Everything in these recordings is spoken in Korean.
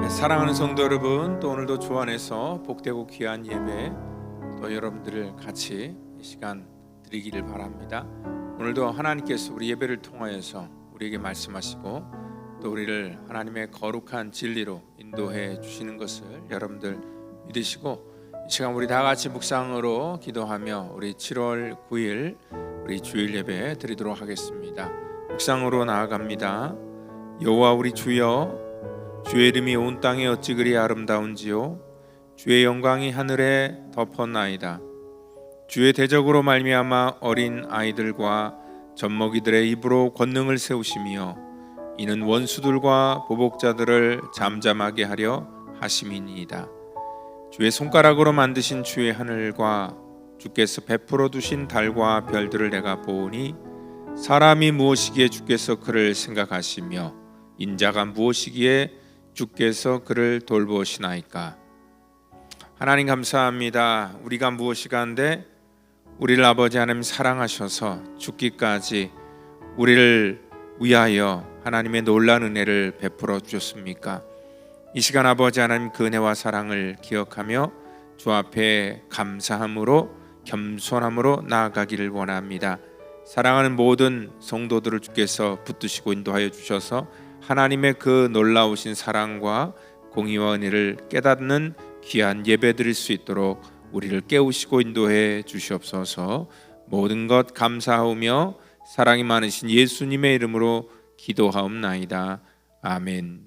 사랑하는 성도 여러분, 또 오늘도 주 안에서 복되고 귀한 예배 또 여러분들을 같이 이 시간 드리기를 바랍니다. 오늘도 하나님께서 우리 예배를 통하여서 우리에게 말씀하시고 또 우리를 하나님의 거룩한 진리로 인도해 주시는 것을 여러분들 믿으시고, 이 시간 우리 다 같이 묵상으로 기도하며 우리 7월 9일 우리 주일 예배 드리도록 하겠습니다. 묵상으로 나아갑니다. 여호와 우리 주여, 주의 이름이 온 땅에 어찌 그리 아름다운지요, 주의 영광이 하늘에 덮었나이다. 주의 대적으로 말미암아 어린 아이들과 젖먹이들의 입으로 권능을 세우시며 이는 원수들과 보복자들을 잠잠하게 하려 하심이니이다. 주의 손가락으로 만드신 주의 하늘과 주께서 베풀어 두신 달과 별들을 내가 보오니 사람이 무엇이기에 주께서 그를 생각하시며 인자가 무엇이기에 주께서 그를 돌보시나이까. 하나님 감사합니다. 우리가 무엇이가 한데 우리를 아버지 하나님 사랑하셔서 죽기까지 우리를 위하여 하나님의 놀라운 은혜를 베풀어 주셨습니까? 이 시간 아버지 하나님 그 은혜와 사랑을 기억하며 주 앞에 감사함으로 겸손함으로 나아가기를 원합니다. 사랑하는 모든 성도들을 주께서 붙드시고 인도하여 주셔서 하나님의 그 놀라우신 사랑과 공의와 은혜를 깨닫는 귀한 예배 드릴 수 있도록 우리를 깨우시고 인도해 주시옵소서. 모든 것 감사하오며 사랑이 많으신 예수님의 이름으로 기도하옵나이다. 아멘.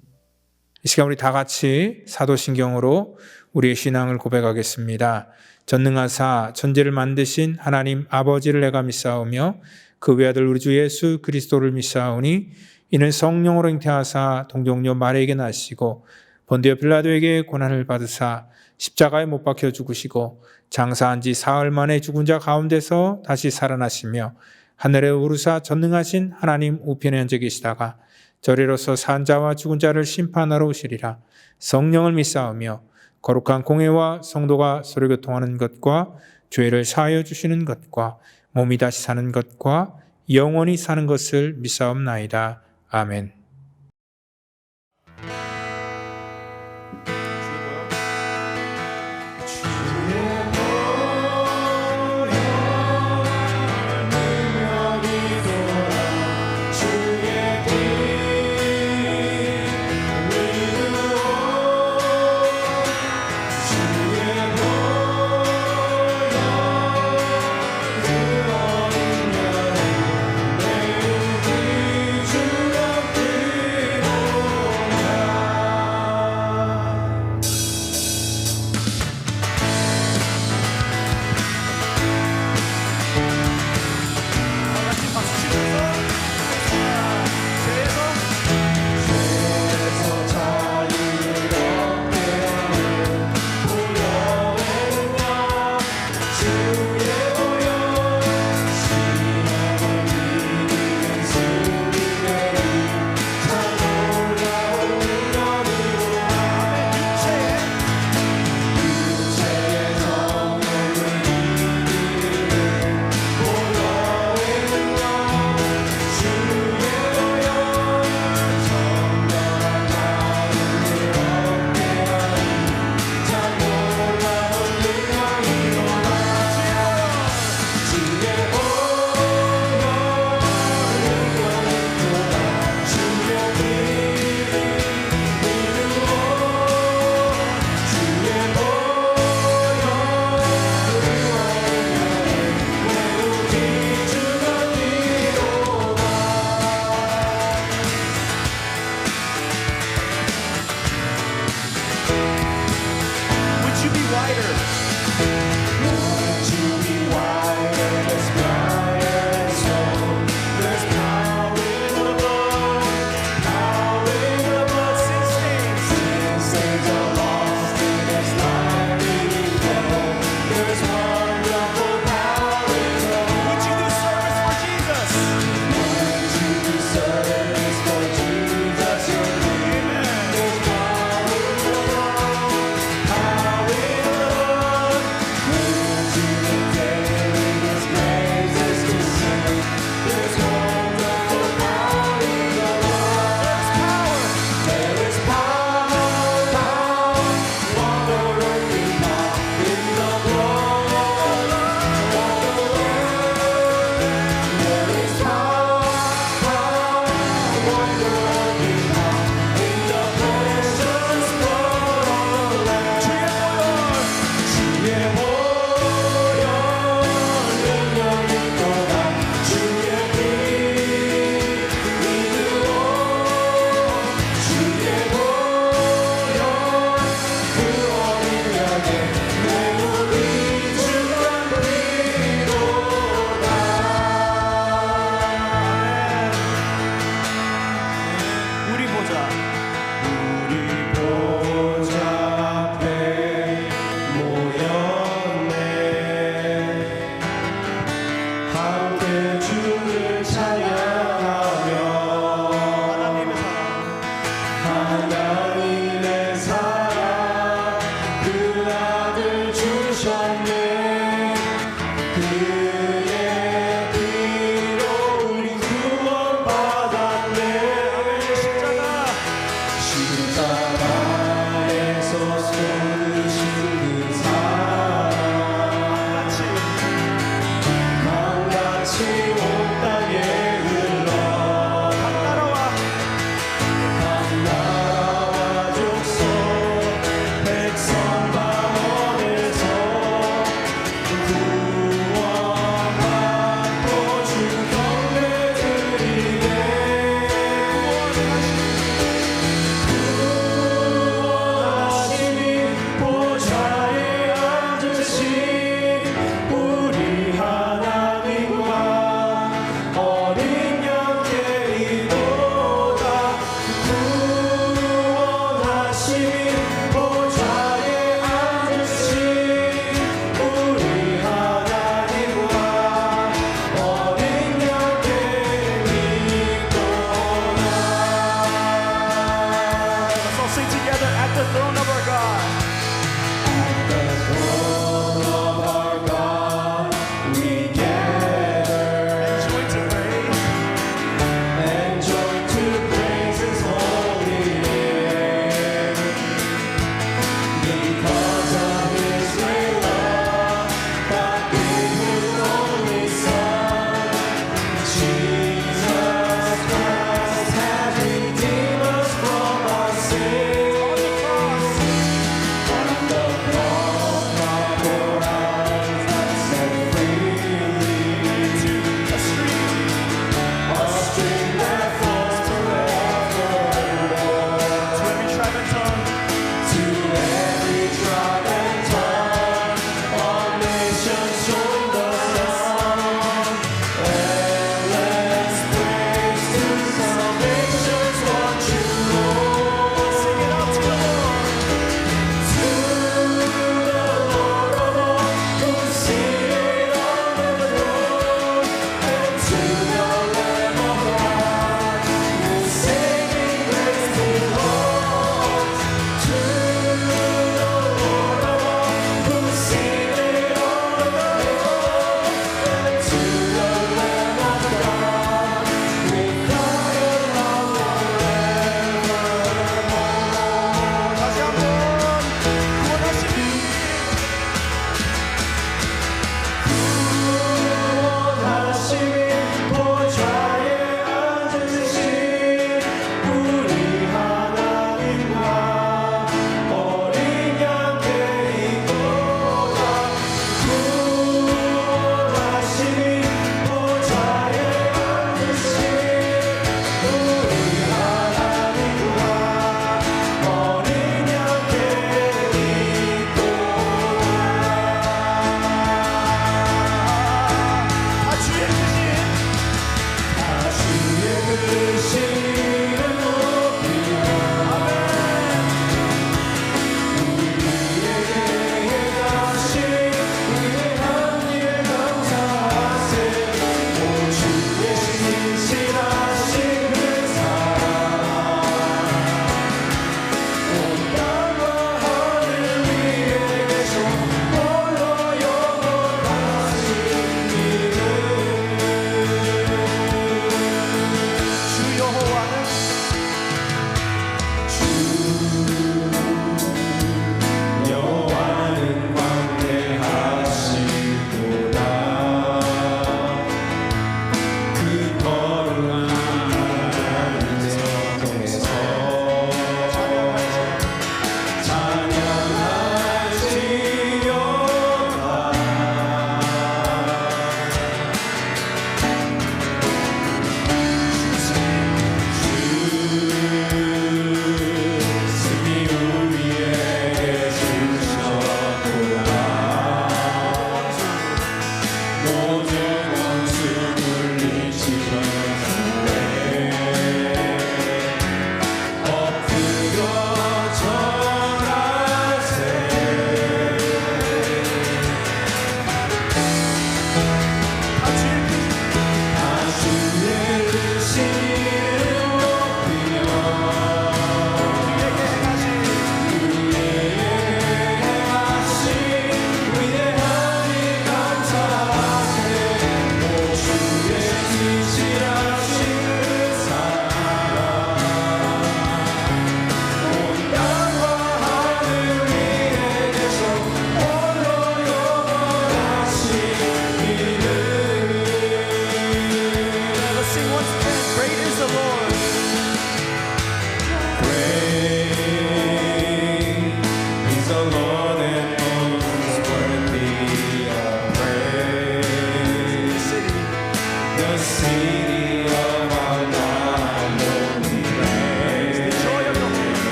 이 시간 우리 다 같이 사도신경으로 우리의 신앙을 고백하겠습니다. 전능하사 천지를 만드신 하나님 아버지를 내가 믿사오며 그 외아들 우리 주 예수 그리스도를 믿사오니 이는 성령으로 잉태하사 동정녀 마리아에게 나시고 본디오 빌라도에게 고난을 받으사 십자가에 못 박혀 죽으시고 장사한 지 사흘 만에 죽은 자 가운데서 다시 살아나시며 하늘에 오르사 전능하신 하나님 우편에 앉아 계시다가 저리로서 산 자와 죽은 자를 심판하러 오시리라. 성령을 믿사오며 거룩한 공회와 성도가 서로 교통하는 것과 죄를 사하여 주시는 것과 몸이 다시 사는 것과 영원히 사는 것을 믿사옵나이다. 아멘. 주의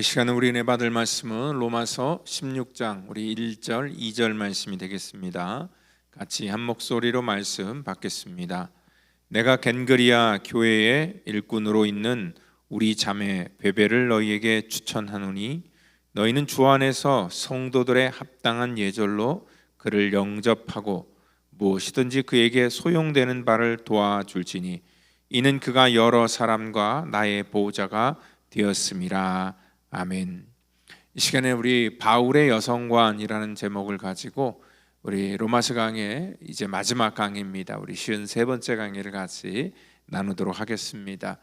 이 시간에 우리 은혜 받을 말씀은 로마서 16장 우리 1절 2절 말씀이 되겠습니다. 같이 한 목소리로 말씀 받겠습니다. 내가 겐그리아 교회의 일꾼으로 있는 우리 자매 베베를 너희에게 추천하노니 너희는 주 안에서 성도들의 합당한 예절로 그를 영접하고 무엇이든지 그에게 소용되는 바를 도와줄지니 이는 그가 여러 사람과 나의 보호자가 되었음이라. 아멘. 이 시간에 우리 바울의 여성관이라는 제목을 가지고 우리 로마서 강의 이제 마지막 강의입니다. 우리 53번째 강의를 같이 나누도록 하겠습니다.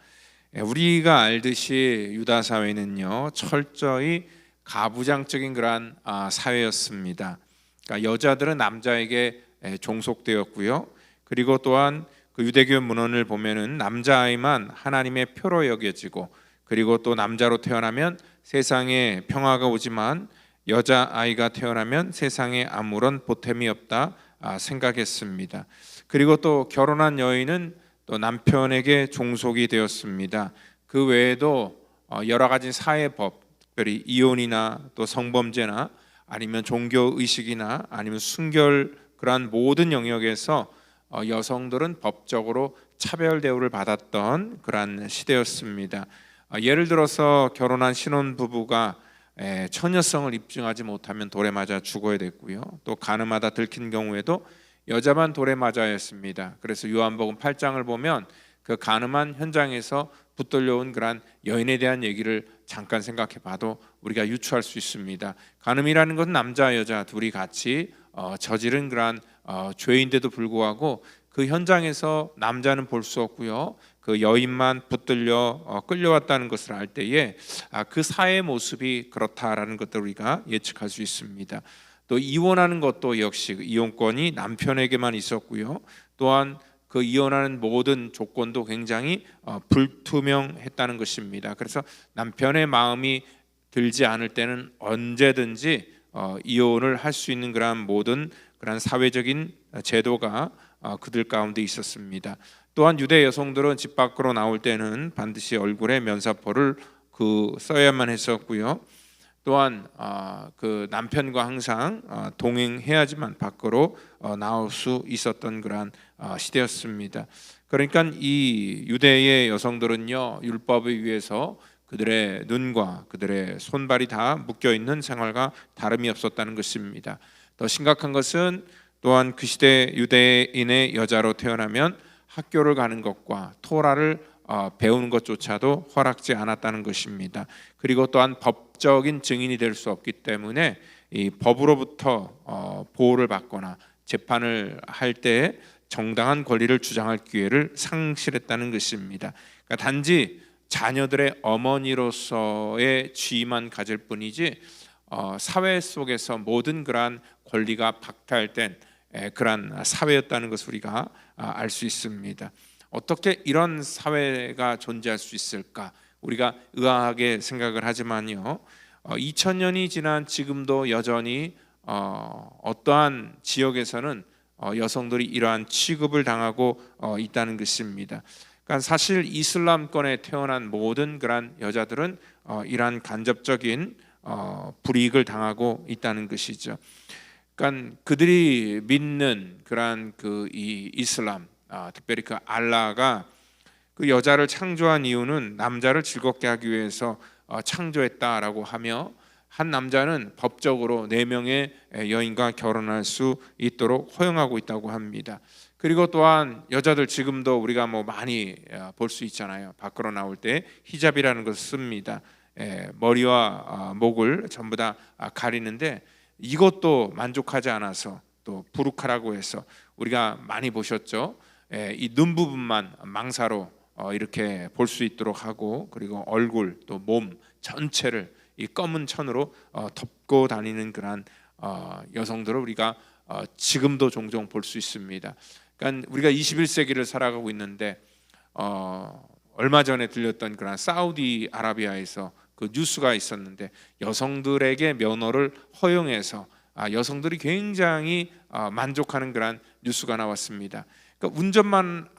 우리가 알듯이 유다 사회는요 철저히 가부장적인 그러한 사회였습니다. 그러니까 여자들은 남자에게 종속되었고요. 그리고 또한 그 유대교 문헌을 보면은 남자아이만 하나님의 표로 여겨지고, 그리고 또 남자로 태어나면 세상에 평화가 오지만 여자아이가 태어나면 세상에 아무런 보탬이 없다 생각했습니다. 그리고 또 결혼한 여인은 또 남편에게 종속이 되었습니다. 그 외에도 여러 가지 사회법, 특별히 이혼이나 또 성범죄나 아니면 종교의식이나 아니면 순결, 그러한 모든 영역에서 여성들은 법적으로 차별 대우를 받았던 그러한 시대였습니다. 예를 들어서 결혼한 신혼부부가 처녀성을 입증하지 못하면 돌에 맞아 죽어야 됐고요. 또 간음하다 들킨 경우에도 여자만 돌에 맞아야 했습니다. 그래서 요한복음 8장을 보면 그 간음한 현장에서 붙들려온 그러한 여인에 대한 얘기를 잠깐 생각해 봐도 우리가 유추할 수 있습니다. 간음이라는 것은 남자 여자 둘이 같이 저지른 그러한 죄인데도 불구하고 그 현장에서 남자는 볼 수 없고요. 그 그 여인만 붙들려 끌려왔다는 것을 알 때에 그 사회의 모습이 그렇다라는 것들을 우리가 예측할 수 있습니다. 또 이혼하는 것도 역시 이혼권이 남편에게만 있었고요. 또한 그 이혼하는 모든 조건도 굉장히 불투명했다는 것입니다. 그래서 남편의 마음이 들지 않을 때는 언제든지 이혼을 할 수 있는 그러한 모든 그러한 사회적인 제도가 그들 가운데 있었습니다. 또한 유대 여성들은 집 밖으로 나올 때는 반드시 얼굴에 면사포를 써야만 했었고요. 또한 그 남편과 항상 동행해야지만 밖으로 나올 수 있었던 그러한 시대였습니다. 그러니까 이 유대의 여성들은요, 율법에 의해서 그들의 눈과 그들의 손발이 다 묶여 있는 생활과 다름이 없었다는 것입니다. 더 심각한 것은 또한 그 시대 유대인의 여자로 태어나면 학교를 가는 것과 토라를 배우는 것조차도 허락지 않았다는 것입니다. 그리고 또한 법적인 증인이 될 수 없기 때문에 이 법으로부터 보호를 받거나 재판을 할 때 정당한 권리를 주장할 기회를 상실했다는 것입니다. 그러니까 단지 자녀들의 어머니로서의 지위만 가질 뿐이지 사회 속에서 모든 그러한 권리가 박탈된 그러한 사회였다는 것을 우리가 알 수 있습니다. 어떻게 이런 사회가 존재할 수 있을까? 우리가 의아하게 생각을 하지만요, 2000년이 지난 지금도 여전히 어떠한 지역에서는 여성들이 이러한 취급을 당하고 있다는 것입니다. 그러니까 사실 이슬람권에 태어난 모든 그러한 여자들은 이러한 간접적인 불이익을 당하고 있다는 것이죠. 그러니까 그들이 믿는 그러한 이 이슬람, 특별히 그 알라가 그 여자를 창조한 이유는 남자를 즐겁게 하기 위해서 창조했다라고 하며, 한 남자는 법적으로 4명의 여인과 결혼할 수 있도록 허용하고 있다고 합니다. 그리고 또한 여자들 지금도 우리가 많이 볼 수 있잖아요. 밖으로 나올 때 히잡이라는 것을 씁니다. 머리와 목을 전부 다 가리는데, 이것도 만족하지 않아서 또 부르카라고 해서 우리가 많이 보셨죠. 이 눈 부분만 망사로 이렇게 볼 수 있도록 하고, 그리고 얼굴 또 몸 전체를 이 검은 천으로 덮고 다니는 그런 여성들을 우리가 지금도 종종 볼 수 있습니다. 그러니까 우리가 21세기를 살아가고 있는데 얼마 전에 들렸던 그런 사우디아라비아에서 그 뉴스가 있었는데, 여성들에게 면허를 허용해서 여성들이 굉장히 만족하는 그런 뉴스가 나왔습니다. 그러니까 운전만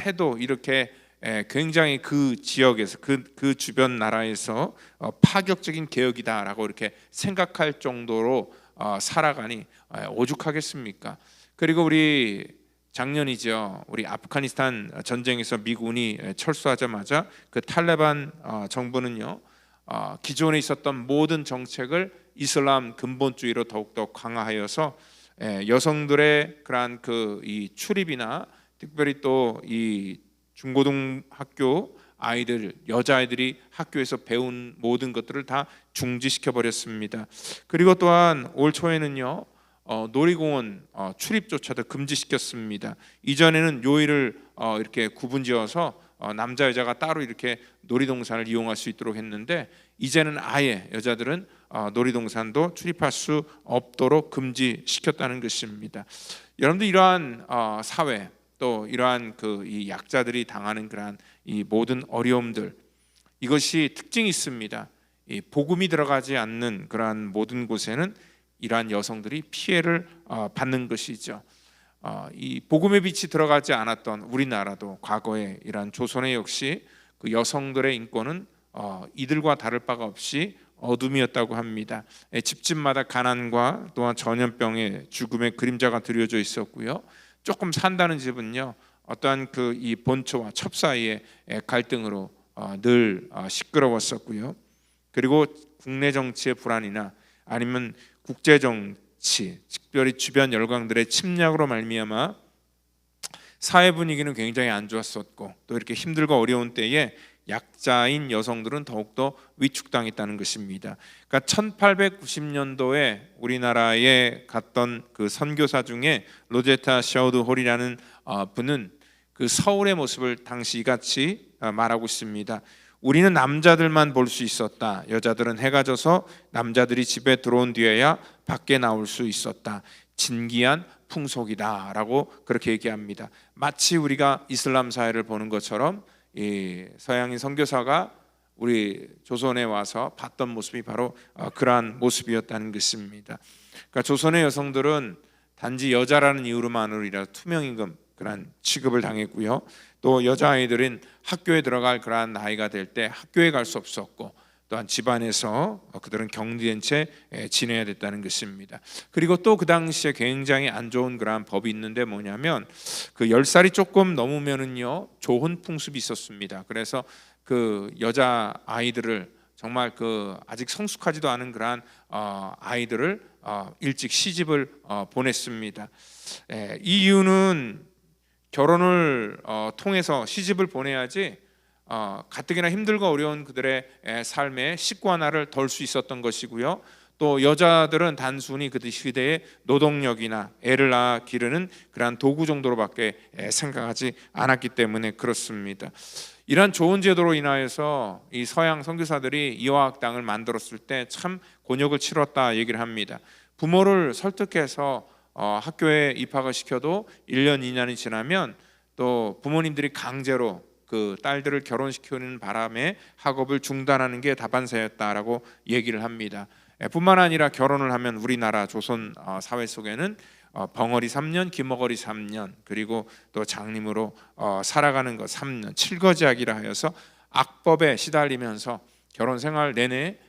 해도 이렇게 굉장히 그 지역에서 그 주변 나라에서 파격적인 개혁이다라고 이렇게 생각할 정도로 살아가니 오죽하겠습니까? 그리고 우리 작년이죠. 우리 아프가니스탄 전쟁에서 미군이 철수하자마자 그 탈레반 정부는요, 기존에 있었던 모든 정책을 이슬람 근본주의로 더욱더 강화하여서 여성들의 그러한 이 출입이나 특별히 또 이 중고등학교 아이들, 여자아이들이 학교에서 배운 모든 것들을 다 중지시켜 버렸습니다. 그리고 또한 올 초에는요, 놀이공원 출입조차도 금지시켰습니다. 이전에는 요일을 이렇게 구분지어서 남자 여자가 따로 이렇게 놀이동산을 이용할 수 있도록 했는데, 이제는 아예 여자들은 놀이동산도 출입할 수 없도록 금지시켰다는 것입니다. 여러분들 이러한 사회, 또 이러한 이 약자들이 당하는 그러한 이 모든 어려움들, 이것이 특징이 있습니다. 이 복음이 들어가지 않는 그러한 모든 곳에는 이러한 여성들이 피해를 받는 것이죠. 이 복음의 빛이 들어가지 않았던 우리나라도 과거에 이러한 조선에 역시 그 여성들의 인권은 이들과 다를 바가 없이 어둠이었다고 합니다. 집집마다 가난과 또한 전염병의 죽음의 그림자가 드려져 있었고요. 조금 산다는 집은요, 어떠한 이 본처와 첩 사이의 갈등으로 늘 시끄러웠었고요. 그리고 국내 정치의 불안이나 아니면 국제 정치, 특별히 주변 열강들의 침략으로 말미암아 사회 분위기는 굉장히 안 좋았었고, 또 이렇게 힘들고 어려운 때에 약자인 여성들은 더욱더 위축당했다는 것입니다. 그러니까 1890년도에 우리나라에 갔던 그 선교사 중에 로제타 샤우드 홀이라는 분은 그 서울의 모습을 당시 이같이 말하고 있습니다. 우리는 남자들만 볼 수 있었다. 여자들은 해가 져서 남자들이 집에 들어온 뒤에야 밖에 나올 수 있었다. 진기한 풍속이다 라고 그렇게 얘기합니다. 마치 우리가 이슬람 사회를 보는 것처럼 이 서양인 선교사가 우리 조선에 와서 봤던 모습이 바로 그러한 모습이었다는 것입니다. 그러니까 조선의 여성들은 단지 여자라는 이유로만으로 투명임금 그러한 취급을 당했고요. 또 여자아이들은 학교에 들어갈 그러한 나이가 될 때 학교에 갈 수 없었고, 또한 집안에서 그들은 격리된 채 지내야 됐다는 것입니다. 그리고 또 그 당시에 굉장히 안 좋은 그러한 법이 있는데 뭐냐면 그 10살이 조금 넘으면은요 조혼 풍습이 있었습니다. 그래서 그 여자 아이들을 정말 그 아직 성숙하지도 않은 그러한 아이들을 일찍 시집을 보냈습니다. 이 이유는 결혼을 통해서 시집을 보내야지 가뜩이나 힘들고 어려운 그들의 삶에 식구 하나를 덜 수 있었던 것이고요. 또 여자들은 단순히 그 시대의 노동력이나 애를 낳아 기르는 그러한 도구 정도로밖에 생각하지 않았기 때문에 그렇습니다. 이러한 좋은 제도로 인하여서 이 서양 선교사들이 이화학당을 만들었을 때 참 곤욕을 치렀다 얘기를 합니다. 부모를 설득해서 학교에 입학을 시켜도 1년 2년이 지나면 또 부모님들이 강제로 그 딸들을 결혼시키는 바람에 학업을 중단하는 게 다반사였다라고 얘기를 합니다. 뿐만 아니라 결혼을 하면 우리나라 조선 사회 속에는 벙어리 3년, 기머거리 3년, 그리고 또 장님으로 살아가는 것 3년, 칠거지약이라 하여서 악법에 시달리면서 결혼 생활 내내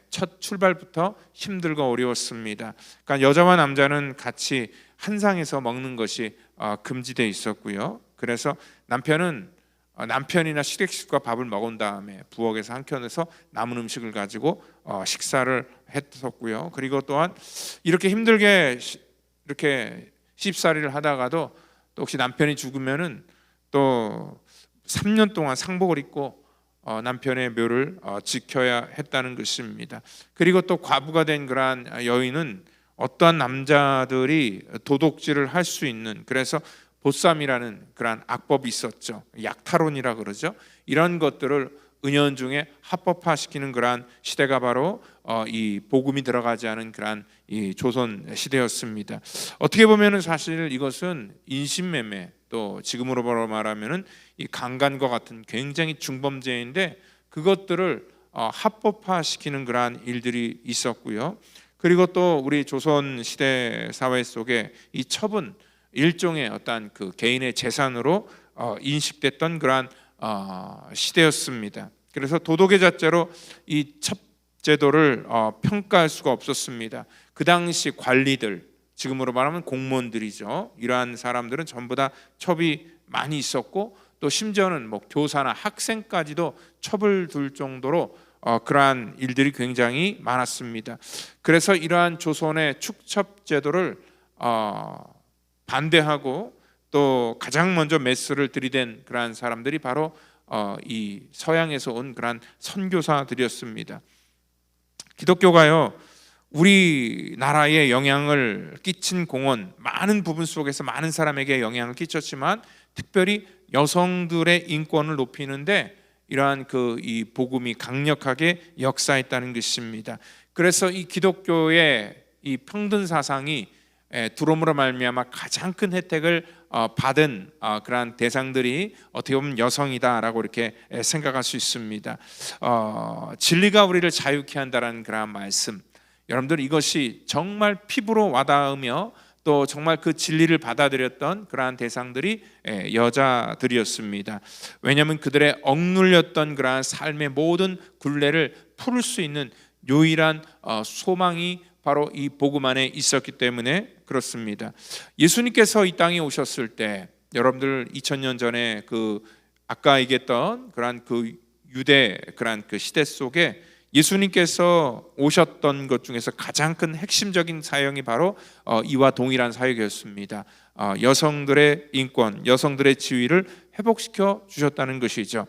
첫 출발부터 힘들고 어려웠습니다. 그러니까 여자와 남자는 같이 한 상에서 먹는 것이 금지되어 있었고요. 그래서 남편이나 시댁식과 밥을 먹은 다음에 부엌에서 한 켠에서 남은 음식을 가지고 식사를 했었고요. 그리고 또한 이렇게 힘들게 이렇게 시집살이를 하다가도 또 혹시 남편이 죽으면은 또 3년 동안 상복을 입고 남편의 묘를 지켜야 했다는 것입니다. 그리고 또 과부가 된 그러한 여인은 어떠한 남자들이 도둑질을 할 수 있는, 그래서 보쌈이라는 그러한 악법이 있었죠. 약탈혼이라 그러죠. 이런 것들을 은연중에 합법화시키는 그러한 시대가 바로 이 복음이 들어가지 않은 그러한 이 조선 시대였습니다. 어떻게 보면은 사실 이것은 인신매매, 또 지금으로 말하면은 이 강간과 같은 굉장히 중범죄인데 그것들을 합법화시키는 그러한 일들이 있었고요. 그리고 또 우리 조선 시대 사회 속에 이 첩은 일종의 어떤 그 개인의 재산으로 인식됐던 그러한 시대였습니다. 그래서 도덕의 잣대로 이 첩 제도를 평가할 수가 없었습니다. 그 당시 관리들, 지금으로 말하면 공무원들이죠. 이러한 사람들은 전부 다 첩이 많이 있었고, 또 심지어는 뭐 교사나 학생까지도 첩을 둘 정도로 그러한 일들이 굉장히 많았습니다. 그래서 이러한 조선의 축첩 제도를 반대하고 또 가장 먼저 메스를 들이댄 그러한 사람들이 바로 이 서양에서 온 그러한 선교사들이었습니다. 기독교가요, 우리나라에 영향을 끼친 공헌, 많은 부분 속에서 많은 사람에게 영향을 끼쳤지만 특별히 여성들의 인권을 높이는데 이러한 이 복음이 강력하게 역사했다는 것입니다. 그래서 이 기독교의 이 평등 사상이 들어옴으로 말미암아 가장 큰 혜택을 받은 그러한 대상들이 어떻게 보면 여성이다라고 이렇게 생각할 수 있습니다. 진리가 우리를 자유케 한다라는 그러한 말씀, 여러분들 이것이 정말 피부로 와닿으며 또 정말 그 진리를 받아들였던 그러한 대상들이 여자들이었습니다. 왜냐하면 그들의 억눌렸던 그러한 삶의 모든 굴레를 풀 수 있는 유일한 소망이 바로 이 복음 안에 있었기 때문에 그렇습니다. 예수님께서 이 땅에 오셨을 때 여러분들 2000년 전에 그 아까 얘기했던 그러한 그 유대 그러한 그 시대 속에 예수님께서 오셨던 것 중에서 가장 큰 핵심적인 사역이 바로 이와 동일한 사역이었습니다. 여성들의 인권, 여성들의 지위를 회복시켜 주셨다는 것이죠.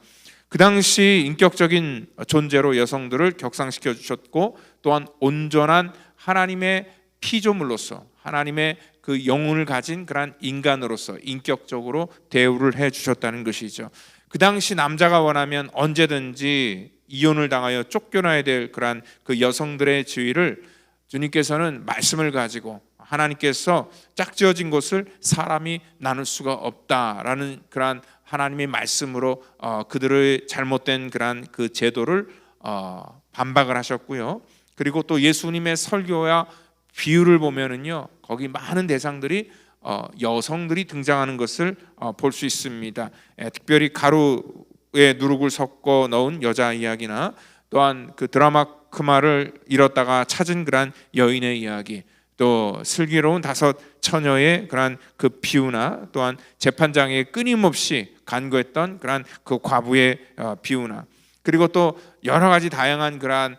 그 당시 인격적인 존재로 여성들을 격상시켜 주셨고, 또한 온전한 하나님의 피조물로서 하나님의 그 영혼을 가진 그러한 인간으로서 인격적으로 대우를 해 주셨다는 것이죠. 그 당시 남자가 원하면 언제든지 이혼을 당하여 쫓겨나야 될 그러한 그 여성들의 지위를 주님께서는 말씀을 가지고 하나님께서 짝지어진 것을 사람이 나눌 수가 없다라는 그러한 하나님의 말씀으로 그들의 잘못된 그러한 그 제도를 반박을 하셨고요. 그리고 또 예수님의 설교와 비유를 보면은요, 거기 많은 대상들이 여성들이 등장하는 것을 볼 수 있습니다. 특별히 가루에 누룩을 섞어 넣은 여자 이야기나 또한 그 드라마크마를 잃었다가 찾은 그러한 여인의 이야기, 또 슬기로운 5 처녀의 그러한 그 비유나 또한 재판장에 끊임없이 간구했던 그러한 그 과부의 비유나, 그리고 또 여러 가지 다양한 그러한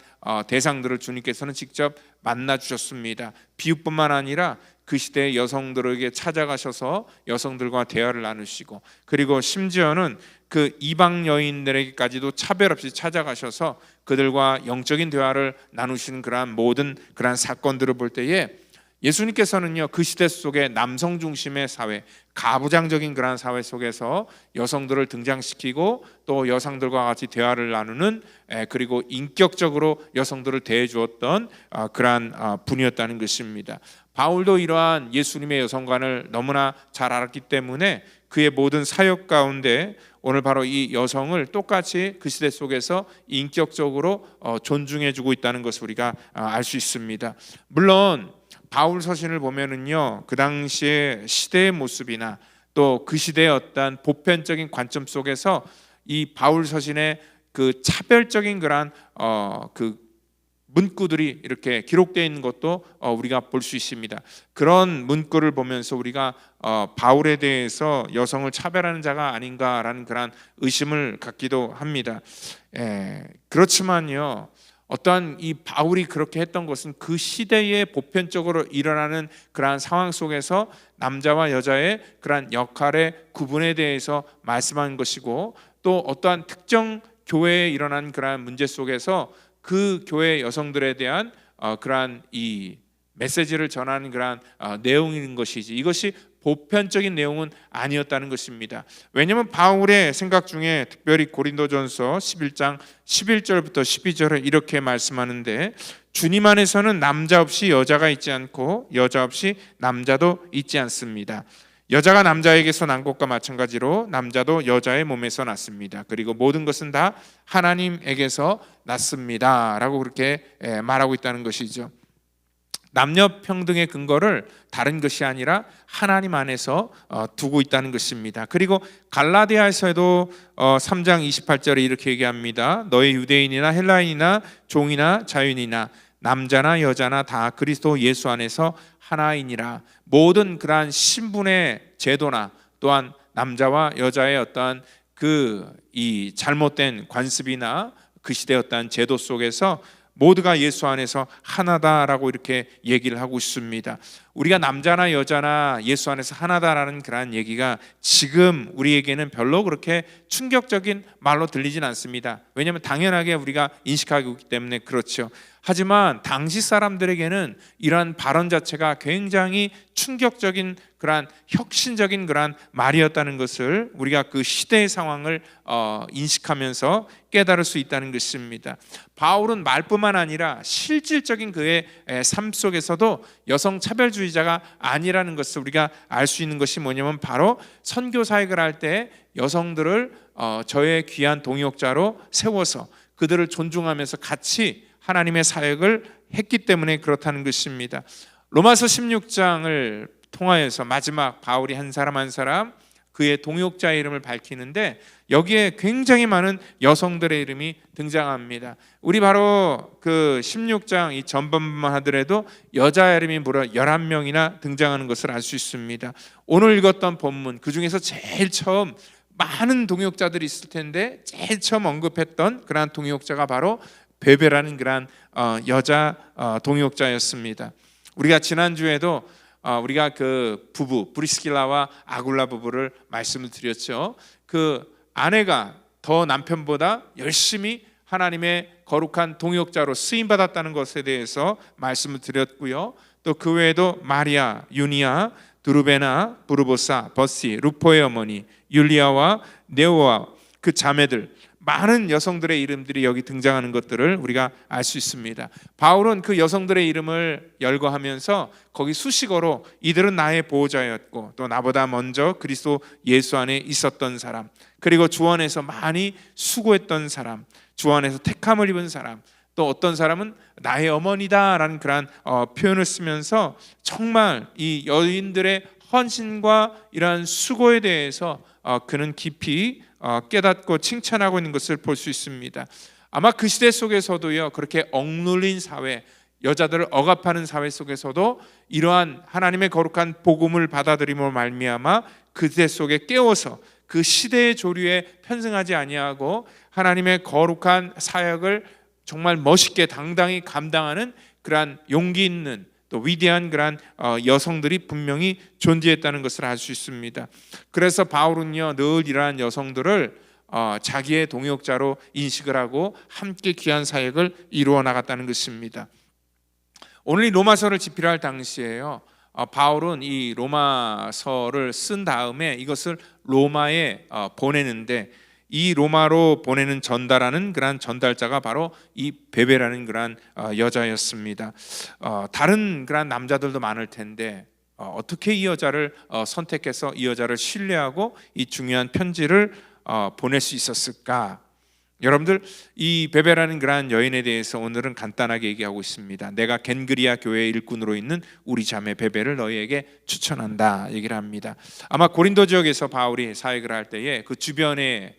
대상들을 주님께서는 직접 만나 주셨습니다. 비유뿐만 아니라 그 시대의 여성들에게 찾아가셔서 여성들과 대화를 나누시고, 그리고 심지어는 그 이방 여인들에게까지도 차별 없이 찾아가셔서 그들과 영적인 대화를 나누시는 그러한 모든 그러한 사건들을 볼 때에 예수님께서는요, 그 시대 속에 남성 중심의 사회, 가부장적인 그러한 사회 속에서 여성들을 등장시키고 또 여성들과 같이 대화를 나누는, 그리고 인격적으로 여성들을 대해 주었던 그러한 분이었다는 것입니다. 바울도 이러한 예수님의 여성관을 너무나 잘 알았기 때문에 그의 모든 사역 가운데 오늘 바로 이 여성을 똑같이 그 시대 속에서 인격적으로 존중해 주고 있다는 것을 우리가 알 수 있습니다. 물론 바울 서신을 보면은요, 그 당시의 시대의 모습이나 또 그 시대의 어떤 보편적인 관점 속에서 이 바울 서신의 그 차별적인 그러한 그 문구들이 이렇게 기록되어 있는 것도 우리가 볼 수 있습니다. 그런 문구를 보면서 우리가 바울에 대해서 여성을 차별하는 자가 아닌가라는 그런 의심을 갖기도 합니다. 그렇지만요, 어떠한 이 바울이 그렇게 했던 것은 그 시대에 보편적으로 일어나는 그러한 상황 속에서 남자와 여자의 그러한 역할의 구분에 대해서 말씀한 것이고, 또 어떠한 특정 교회에 일어난 그러한 문제 속에서 그 교회 여성들에 대한 그러한 이 메시지를 전하는 그러한 내용인 것이지, 이것이 보편적인 내용은 아니었다는 것입니다. 왜냐하면 바울의 생각 중에 특별히 고린도전서 11장 11절부터 12절에 이렇게 말씀하는데, 주님 안에서는 남자 없이 여자가 있지 않고 여자 없이 남자도 있지 않습니다. 여자가 남자에게서 난 것과 마찬가지로 남자도 여자의 몸에서 났습니다. 그리고 모든 것은 다 하나님에게서 났습니다 라고 그렇게 말하고 있다는 것이죠. 남녀 평등의 근거를 다른 것이 아니라 하나님 안에서 두고 있다는 것입니다. 그리고 갈라디아에서도 3장 28절에 이렇게 얘기합니다. 너희 유대인이나 헬라인이나 종이나 자유인이나 남자나 여자나 다 그리스도 예수 안에서 하나이니라. 모든 그러한 신분의 제도나 또한 남자와 여자의 어떠한 이 잘못된 관습이나 그 시대의 어떠한 제도 속에서 모두가 예수 안에서 하나다라고 이렇게 얘기를 하고 있습니다. 우리가 남자나 여자나 예수 안에서 하나다라는 그러한 얘기가 지금 우리에게는 별로 그렇게 충격적인 말로 들리진 않습니다. 왜냐하면 당연하게 우리가 인식하고 있기 때문에 그렇죠. 하지만 당시 사람들에게는 이러한 발언 자체가 굉장히 충격적인 그러한 혁신적인 그러한 말이었다는 것을 우리가 그 시대의 상황을 인식하면서 깨달을 수 있다는 것입니다. 바울은 말뿐만 아니라 실질적인 그의 삶 속에서도 여성 차별주의자가 아니라는 것을 우리가 알 수 있는 것이 뭐냐면 바로 선교 사역을 할 때 여성들을 저의 귀한 동역자로 세워서 그들을 존중하면서 같이 하나님의 사역을 했기 때문에 그렇다는 것입니다. 로마서 16장을 통하여서 마지막 바울이 한 사람 한 사람 그의 동역자의 이름을 밝히는데 여기에 굉장히 많은 여성들의 이름이 등장합니다. 우리 바로 그 16장 이 전반부만 하더라도 여자 이름이 무려 11명이나 등장하는 것을 알 수 있습니다. 오늘 읽었던 본문 그 중에서 제일 처음 많은 동역자들이 있을 텐데 제일 처음 언급했던 그러한 동역자가 바로 베베라는 그러한 여자 동역자였습니다. 우리가 지난주에도 우리가 그 부부 브리스길라와 아굴라 부부를 말씀을 드렸죠. 그 아내가 더 남편보다 열심히 하나님의 거룩한 동역자로 쓰임 받았다는 것에 대해서 말씀을 드렸고요. 또 그 외에도 마리아, 유니아, 두루베나, 부르보사, 버시, 루포의 어머니, 율리아와 네오와 그 자매들, 많은 여성들의 이름들이 여기 등장하는 것들을 우리가 알 수 있습니다. 바울은 그 여성들의 이름을 열거하면서 거기 수식어로 이들은 나의 보호자였고 또 나보다 먼저 그리스도 예수 안에 있었던 사람, 그리고 주 안에서 많이 수고했던 사람, 주 안에서 택함을 입은 사람, 또 어떤 사람은 나의 어머니다라는 그러한 표현을 쓰면서 정말 이 여인들의 헌신과 이러한 수고에 대해서 그는 깊이 깨닫고 칭찬하고 있는 것을 볼 수 있습니다. 아마 그 시대 속에서도요, 그렇게 억눌린 사회, 여자들을 억압하는 사회 속에서도 이러한 하나님의 거룩한 복음을 받아들임으로 말미암아 그 시대 속에 깨워서 그 시대의 조류에 편승하지 아니하고 하나님의 거룩한 사역을 정말 멋있게 당당히 감당하는 그러한 용기 있는 또 위대한 그러한 여성들이 분명히 존재했다는 것을 알 수 있습니다. 그래서 바울은요, 늘 이러한 여성들을 자기의 동역자로 인식을 하고 함께 귀한 사역을 이루어 나갔다는 것입니다. 오늘 이 로마서를 집필할 당시에요, 바울은 이 로마서를 쓴 다음에 이것을 로마에 보내는데, 이 로마로 보내는 전달하는 그러한 전달자가 바로 이 베베라는 그러한 여자였습니다. 다른 그러한 남자들도 많을 텐데 어떻게 이 여자를 선택해서 이 여자를 신뢰하고 이 중요한 편지를 보낼 수 있었을까? 여러분들, 이 베베라는 그러한 여인에 대해서 오늘은 간단하게 얘기하고 있습니다. 내가 겐그리아 교회의 일꾼으로 있는 우리 자매 베베를 너희에게 추천한다 얘기를 합니다. 아마 고린도 지역에서 바울이 사역을 할 때에 그 주변에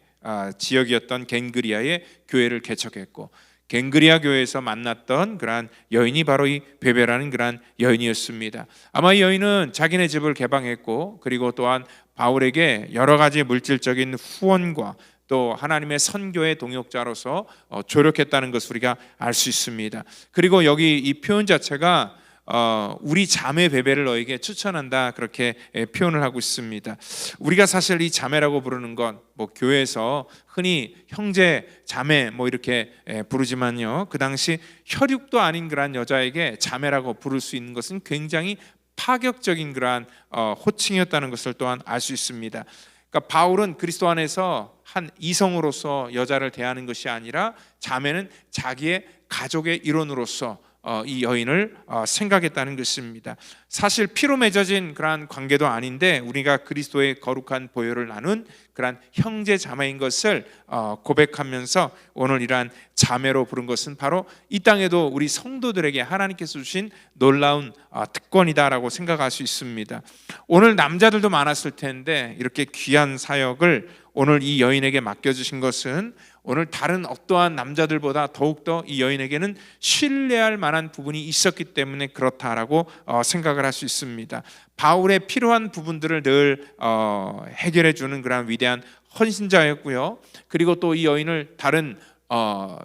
지역이었던 겐그리아의 교회를 개척했고, 겐그리아 교회에서 만났던 그러한 여인이 바로 이 베베라는 그러한 여인이었습니다. 아마 이 여인은 자기네 집을 개방했고, 그리고 또한 바울에게 여러 가지 물질적인 후원과 또 하나님의 선교의 동역자로서 조력했다는 것을 우리가 알 수 있습니다. 그리고 여기 이 표현 자체가 우리 자매 베베를 너에게 추천한다, 그렇게 표현을 하고 있습니다. 우리가 사실 이 자매라고 부르는 건 뭐 교회에서 흔히 형제, 자매 뭐 이렇게 부르지만요, 그 당시 혈육도 아닌 그러한 여자에게 자매라고 부를 수 있는 것은 굉장히 파격적인 그러한 호칭이었다는 것을 또한 알 수 있습니다. 그러니까 바울은 그리스도 안에서 한 이성으로서 여자를 대하는 것이 아니라 자매는 자기의 가족의 일원으로서 이 여인을 생각했다는 것입니다. 사실 피로 맺어진 그러한 관계도 아닌데 우리가 그리스도의 거룩한 보혈을 나눈 그러한 형제 자매인 것을 고백하면서 오늘 이러한 자매로 부른 것은 바로 이 땅에도 우리 성도들에게 하나님께서 주신 놀라운 특권이다라고 생각할 수 있습니다. 오늘 남자들도 많았을 텐데 이렇게 귀한 사역을 오늘 이 여인에게 맡겨주신 것은 오늘 다른 어떠한 남자들보다 더욱더 이 여인에게는 신뢰할 만한 부분이 있었기 때문에 그렇다라고 생각을 할 수 있습니다. 바울의 필요한 부분들을 늘 해결해 주는 그런 위대한 헌신자였고요. 그리고 또 이 여인을 다른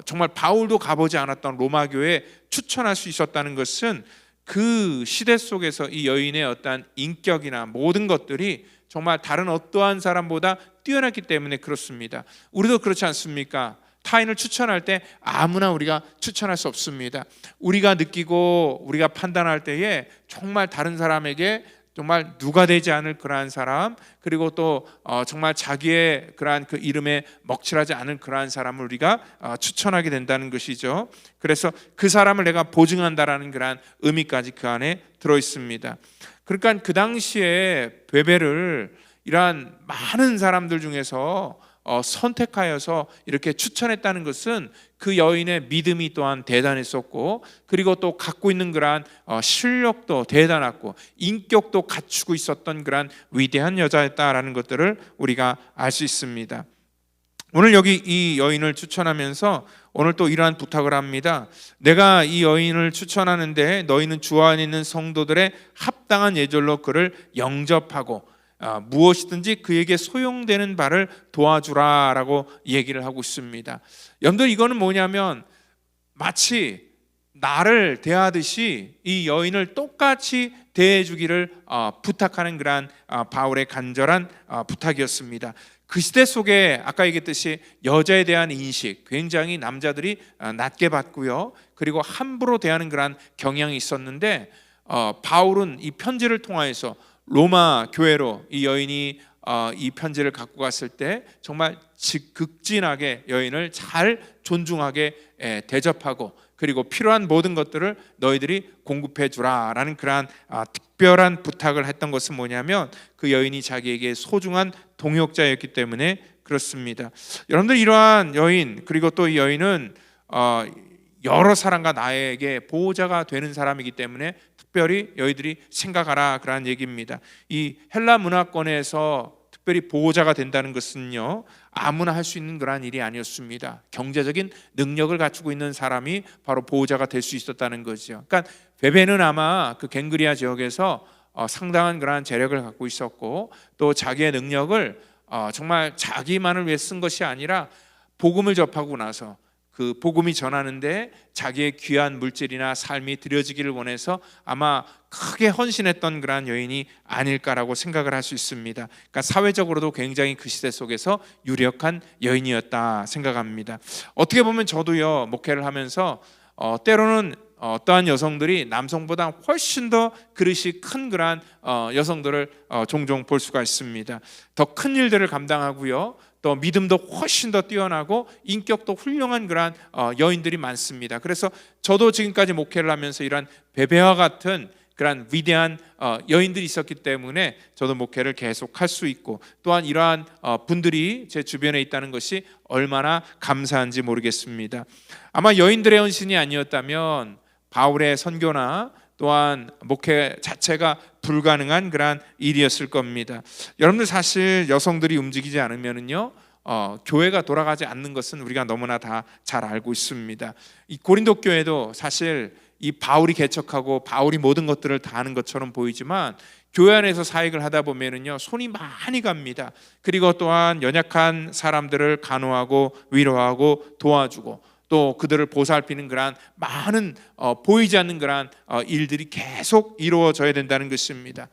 정말 바울도 가보지 않았던 로마 교회에 추천할 수 있었다는 것은 그 시대 속에서 이 여인의 어떠한 인격이나 모든 것들이 정말 다른 어떠한 사람보다 뛰어났기 때문에 그렇습니다. 우리도 그렇지 않습니까? 타인을 추천할 때 아무나 우리가 추천할 수 없습니다. 우리가 느끼고 우리가 판단할 때에 정말 다른 사람에게 정말 누가 되지 않을 그러한 사람, 그리고 또 정말 자기의 그러한 그 이름에 먹칠하지 않을 그러한 사람을 우리가 추천하게 된다는 것이죠. 그래서 그 사람을 내가 보증한다라는 그러한 의미까지 그 안에 들어 있습니다. 그러니까 그 당시에 베베를 이러한 많은 사람들 중에서 선택하여서 이렇게 추천했다는 것은 그 여인의 믿음이 또한 대단했었고, 그리고 또 갖고 있는 그러한 실력도 대단했고 인격도 갖추고 있었던 그러한 위대한 여자였다라는 것들을 우리가 알 수 있습니다. 오늘 여기 이 여인을 추천하면서 오늘 또 이러한 부탁을 합니다. 내가 이 여인을 추천하는데 너희는 주 안에 있는 성도들의 합당한 예절로 그를 영접하고 무엇이든지 그에게 소용되는 바를 도와주라라고 얘기를 하고 있습니다. 여러분들, 이거는 뭐냐면 마치 나를 대하듯이 이 여인을 똑같이 대해주기를 부탁하는 그러한 바울의 간절한 부탁이었습니다. 그 시대 속에 아까 얘기했듯이 여자에 대한 인식, 굉장히 남자들이 낮게 봤고요, 그리고 함부로 대하는 그러한 경향이 있었는데 바울은 이 편지를 통하여서 로마 교회로 이 여인이 이 편지를 갖고 갔을 때 정말 극진하게 여인을 잘 존중하게 대접하고, 그리고 필요한 모든 것들을 너희들이 공급해 주라라는 그러한 특별한 부탁을 했던 것은 뭐냐면, 그 여인이 자기에게 소중한 동역자였기 때문에 그렇습니다. 여러분들, 이러한 여인, 그리고 또 이 여인은 여러 사람과 나에게 보호자가 되는 사람이기 때문에 특별히 너희들이 생각하라, 그러한 얘기입니다. 이 헬라 문화권에서 특별히 보호자가 된다는 것은요, 아무나 할 수 있는 그러한 일이 아니었습니다. 경제적인 능력을 갖추고 있는 사람이 바로 보호자가 될 수 있었다는 거죠. 그러니까 베베는 아마 그 갱그리아 지역에서 상당한 그러한 재력을 갖고 있었고, 또 자기의 능력을 정말 자기만을 위해 쓴 것이 아니라 복음을 접하고 나서 그 복음이 전하는데 자기의 귀한 물질이나 삶이 드려지기를 원해서 아마 크게 헌신했던 그러한 여인이 아닐까라고 생각을 할 수 있습니다. 그러니까 사회적으로도 굉장히 그 시대 속에서 유력한 여인이었다 생각합니다. 어떻게 보면 저도요, 목회를 하면서 때로는 어떠한 여성들이 남성보다 훨씬 더 그릇이 큰 그러한 여성들을 종종 볼 수가 있습니다. 더 큰 일들을 감당하고요, 또 믿음도 훨씬 더 뛰어나고 인격도 훌륭한 그러한 여인들이 많습니다. 그래서 저도 지금까지 목회를 하면서 이러한 베베와 같은 그러한 위대한 여인들이 있었기 때문에 저도 목회를 계속 할 수 있고, 또한 이러한 분들이 제 주변에 있다는 것이 얼마나 감사한지 모르겠습니다. 아마 여인들의 헌신이 아니었다면 바울의 선교나 또한 목회 자체가 불가능한 그러한 일이었을 겁니다. 여러분들, 사실 여성들이 움직이지 않으면요, 교회가 돌아가지 않는 것은 우리가 너무나 다 잘 알고 있습니다. 이 고린도 교회도 사실 이 바울이 개척하고 바울이 모든 것들을 다 하는 것처럼 보이지만, 교회 안에서 사역을 하다 보면은요, 손이 많이 갑니다. 그리고 또한 연약한 사람들을 간호하고 위로하고 도와주고, 또 그들을 보살피는 그러한 많은 보이지 않는 그러한 일들이 계속 이루어져야 된다는 것입니다.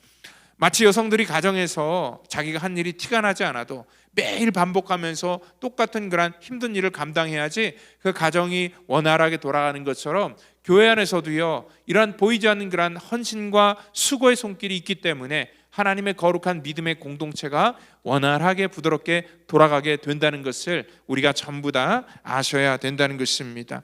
마치 여성들이 가정에서 자기가 한 일이 티가 나지 않아도 매일 반복하면서 똑같은 그러한 힘든 일을 감당해야지 그 가정이 원활하게 돌아가는 것처럼, 교회 안에서도요, 이러한 보이지 않는 그러한 헌신과 수고의 손길이 있기 때문에 하나님의 거룩한 믿음의 공동체가 원활하게 부드럽게 돌아가게 된다는 것을 우리가 전부 다 아셔야 된다는 것입니다.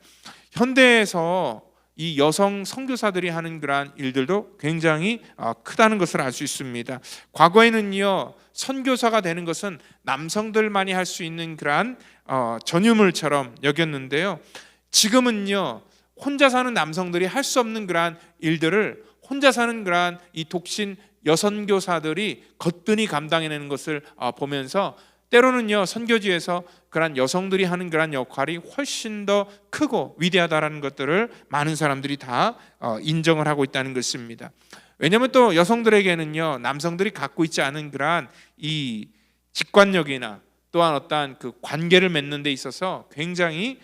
현대에서 이 여성 선교사들이 하는 그러한 일들도 굉장히 크다는 것을 알 수 있습니다. 과거에는요, 선교사가 되는 것은 남성들만이 할 수 있는 그러한 전유물처럼 여겼는데요, 지금은요, 혼자 사는 남성들이 할 수 없는 그러한 일들을 혼자 사는 그러한 이 독신 여선교사들이 거뜬히 감당해내는 것을 보면서, 때로는요, 선교지에서 그러한 여성들이 하는 그러한 역할이 훨씬 더 크고 위대하다라는 것들을 많은 사람들이 다 인정을 하고 있다는 것입니다. 왜냐하면 또 여성들에게는요, 남성들이 갖고 있지 않은 그러한 이 직관력이나 또한 어떠한 그 관계를 맺는 데 있어서 굉장히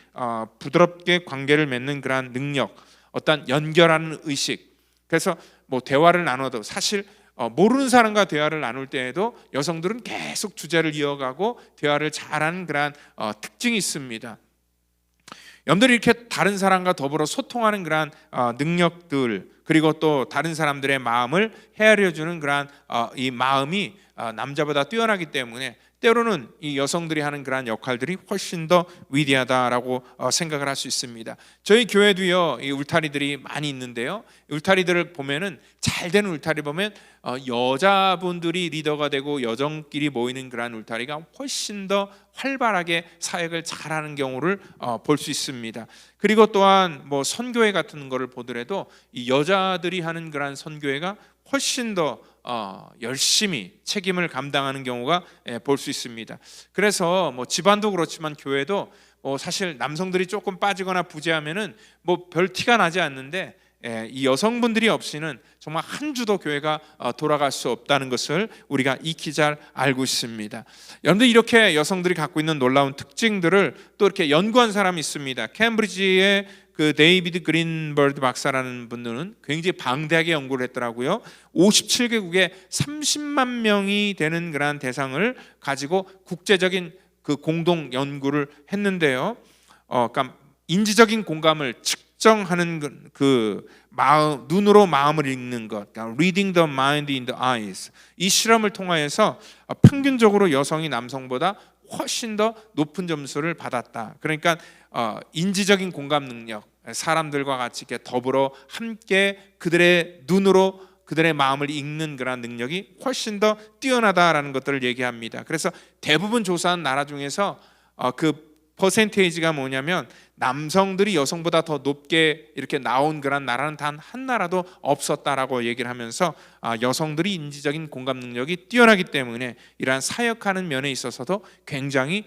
부드럽게 관계를 맺는 그러한 능력, 어떠한 연결하는 의식, 그래서 뭐 대화를 나눠도 사실 모르는 사람과 대화를 나눌 때에도 여성들은 계속 주제를 이어가고 대화를 잘하는 그러한 특징이 있습니다. 여러분들이 이렇게 다른 사람과 더불어 소통하는 그러한 능력들, 그리고 또 다른 사람들의 마음을 헤아려주는 그러한 이 마음이 남자보다 뛰어나기 때문에 때로는 이 여성들이 하는 그러한 역할들이 훨씬 더 위대하다라고 생각을 할 수 있습니다. 저희 교회도요, 이 울타리들이 많이 있는데요, 울타리들을 보면은, 잘 되는 울타리 보면 여자분들이 리더가 되고 여성끼리 모이는 그러한 울타리가 훨씬 더 활발하게 사역을 잘하는 경우를 볼 수 있습니다. 그리고 또한 뭐 선교회 같은 거를 보더라도 이 여자들이 하는 그러한 선교회가 훨씬 더 열심히 책임을 감당하는 경우가 볼 수 있습니다. 그래서 뭐 집안도 그렇지만 교회도 사실 남성들이 조금 빠지거나 부재하면은 뭐 별 티가 나지 않는데, 이 여성분들이 없이는 정말 한 주도 교회가 돌아갈 수 없다는 것을 우리가 익히 잘 알고 있습니다. 여러분들, 이렇게 여성들이 갖고 있는 놀라운 특징들을 또 이렇게 연구한 사람이 있습니다. 캠브리지의 그 데이비드 그린버드 박사라는 분들은 굉장히 방대하게 연구를 했더라고요. 57개국에 30만 명이 되는 그러한 대상을 가지고 국제적인 그 공동 연구를 했는데요. 그러니까 인지적인 공감을 측정하는 그 마음, 눈으로 마음을 읽는 것, 그러니까 reading the mind in the eyes. 이 실험을 통하여서 평균적으로 여성이 남성보다 훨씬 더 높은 점수를 받았다. 그러니까 인지적인 공감 능력, 사람들과 같이 이렇게 더불어 함께 그들의 눈으로 그들의 마음을 읽는 그런 능력이 훨씬 더 뛰어나다라는 것들을 얘기합니다. 그래서 대부분 조사한 나라 중에서 그 퍼센테이지가 뭐냐면 남성들이 여성보다 더 높게 이렇게 나온 그런 나라는 단 한 나라도 없었다라고 얘기를 하면서 여성들이 인지적인 공감 능력이 뛰어나기 때문에 이러한 사역하는 면에 있어서도 굉장히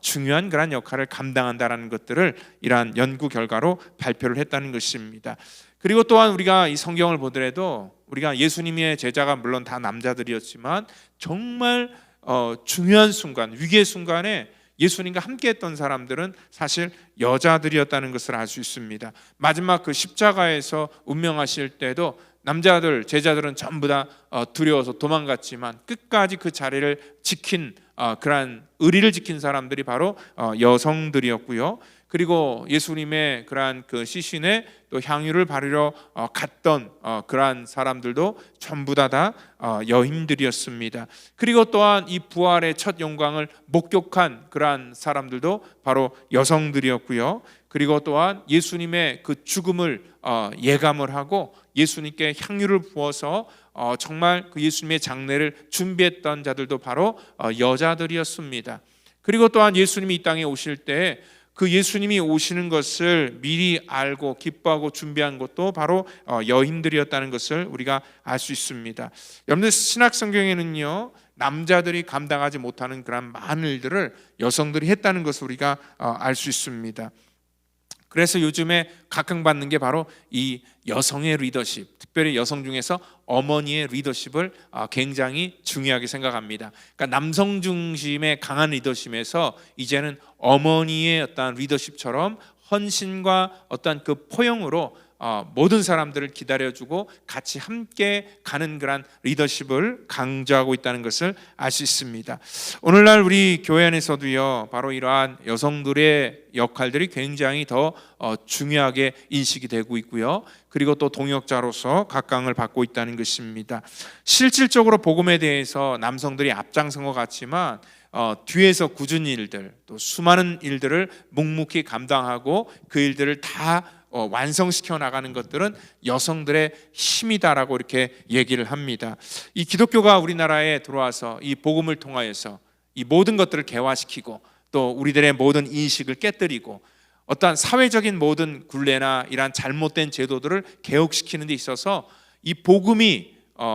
중요한 그런 역할을 감당한다라는 것들을 이러한 연구 결과로 발표를 했다는 것입니다. 그리고 또한 우리가 이 성경을 보더라도 우리가 예수님의 제자가 물론 다 남자들이었지만 정말 중요한 순간, 위기의 순간에 예수님과 함께했던 사람들은 사실 여자들이었다는 것을 알 수 있습니다. 마지막 그 십자가에서 운명하실 때도 남자들, 제자들은 전부 다 두려워서 도망갔지만 끝까지 그 자리를 지킨 그러한 의리를 지킨 사람들이 바로 여성들이었고요. 그리고 예수님의 그러한 그 시신에 또 향유를 바르러 갔던 그러한 사람들도 전부 다 여인들이었습니다. 그리고 또한 이 부활의 첫 영광을 목격한 그러한 사람들도 바로 여성들이었고요. 그리고 또한 예수님의 그 죽음을 예감을 하고 예수님께 향유를 부어서 정말 그 예수님의 장례를 준비했던 자들도 바로 여자들이었습니다. 그리고 또한 예수님이 이 땅에 오실 때 그 예수님이 오시는 것을 미리 알고 기뻐하고 준비한 것도 바로 여인들이었다는 것을 우리가 알 수 있습니다. 여러분들 신약 성경에는요 남자들이 감당하지 못하는 그런 많은 일들을 여성들이 했다는 것을 우리가 알 수 있습니다. 그래서 요즘에 각광받는 게 바로 이 여성의 리더십, 특별히 여성 중에서 어머니의 리더십을 굉장히 중요하게 생각합니다. 그러니까 남성 중심의 강한 리더십에서 이제는 어머니의 어떤 리더십처럼 헌신과 어떤 그 포용으로 모든 사람들을 기다려주고 같이 함께 가는 그런 리더십을 강조하고 있다는 것을 알 수 있습니다. 오늘날 우리 교회 안에서도요 바로 이러한 여성들의 역할들이 굉장히 더 중요하게 인식이 되고 있고요. 그리고 또 동역자로서 각광을 받고 있다는 것입니다. 실질적으로 복음에 대해서 남성들이 앞장선 것 같지만 뒤에서 굳은 일들, 또 수많은 일들을 묵묵히 감당하고 그 일들을 다 완성시켜 나가는 것들은 여성들의 힘이다라고 이렇게 얘기를 합니다. 이 기독교가 우리나라에 들어와서 이 복음을 통하여서 이 모든 것들을 개화시키고 또 우리들의 모든 인식을 깨뜨리고 어떠한 사회적인 모든 굴레나 이러한 잘못된 제도들을 개혁시키는 데 있어서 이 복음이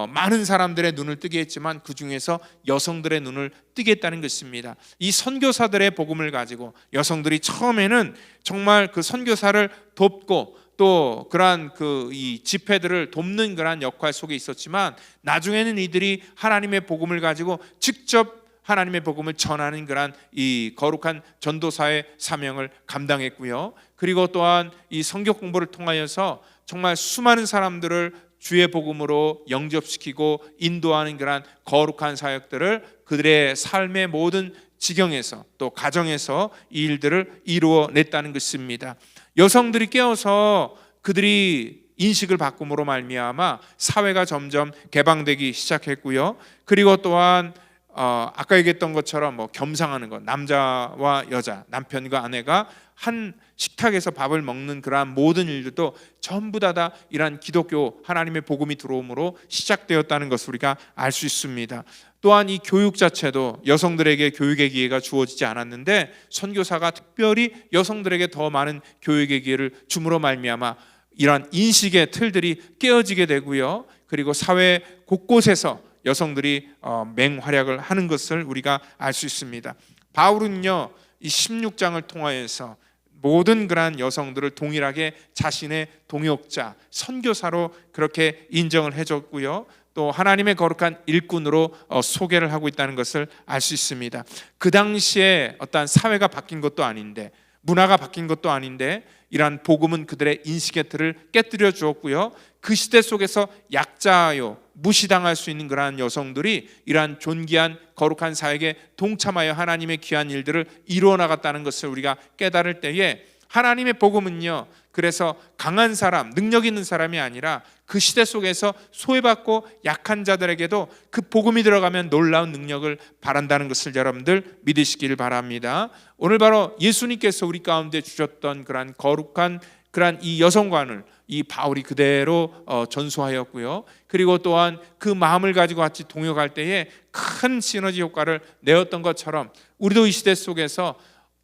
많은 사람들의 눈을 뜨게 했지만 그 중에서 여성들의 눈을 뜨게 했다는 것입니다. 이 선교사들의 복음을 가지고 여성들이 처음에는 정말 그 선교사를 돕고 또 그러한 그 이 집회들을 돕는 그러한 역할 속에 있었지만 나중에는 이들이 하나님의 복음을 가지고 직접 하나님의 복음을 전하는 그러한 이 거룩한 전도사의 사명을 감당했고요. 그리고 또한 이 성경 공부를 통하여서 정말 수많은 사람들을 주의 복음으로 영접시키고 인도하는 그러한 거룩한 사역들을 그들의 삶의 모든 지경에서 또 가정에서 이 일들을 이루어냈다는 것입니다. 여성들이 깨어서 그들이 인식을 바꿈으로 말미암아 사회가 점점 개방되기 시작했고요. 그리고 또한 아까 얘기했던 것처럼 겸상하는 것, 남자와 여자, 남편과 아내가 한 식탁에서 밥을 먹는 그러한 모든 일들도 전부 다 이러한 기독교 하나님의 복음이 들어옴으로 시작되었다는 것을 우리가 알 수 있습니다. 또한 이 교육 자체도 여성들에게 교육의 기회가 주어지지 않았는데 선교사가 특별히 여성들에게 더 많은 교육의 기회를 줌으로 말미암아 이러한 인식의 틀들이 깨어지게 되고요. 그리고 사회 곳곳에서 여성들이 맹활약을 하는 것을 우리가 알 수 있습니다. 바울은요 이 16장을 통하여서 모든 그러한 여성들을 동일하게 자신의 동역자, 선교사로 그렇게 인정을 해줬고요. 또 하나님의 거룩한 일꾼으로 소개를 하고 있다는 것을 알 수 있습니다. 그 당시에 어떠한 사회가 바뀐 것도 아닌데 문화가 바뀐 것도 아닌데 이러한 복음은 그들의 인식의 틀을 깨뜨려 주었고요. 그 시대 속에서 약자요 무시당할 수 있는 그러한 여성들이 이러한 존귀한 거룩한 사역에 동참하여 하나님의 귀한 일들을 이루어 나갔다는 것을 우리가 깨달을 때에 하나님의 복음은요, 그래서 강한 사람, 능력 있는 사람이 아니라 그 시대 속에서 소외받고 약한 자들에게도 그 복음이 들어가면 놀라운 능력을 바란다는 것을 여러분들 믿으시길 바랍니다. 오늘 바로 예수님께서 우리 가운데 주셨던 그러한 거룩한 그러한 이 여성관을 이 바울이 그대로 전수하였고요. 그리고 또한 그 마음을 가지고 같이 동역할 때에 큰 시너지 효과를 내었던 것처럼 우리도 이 시대 속에서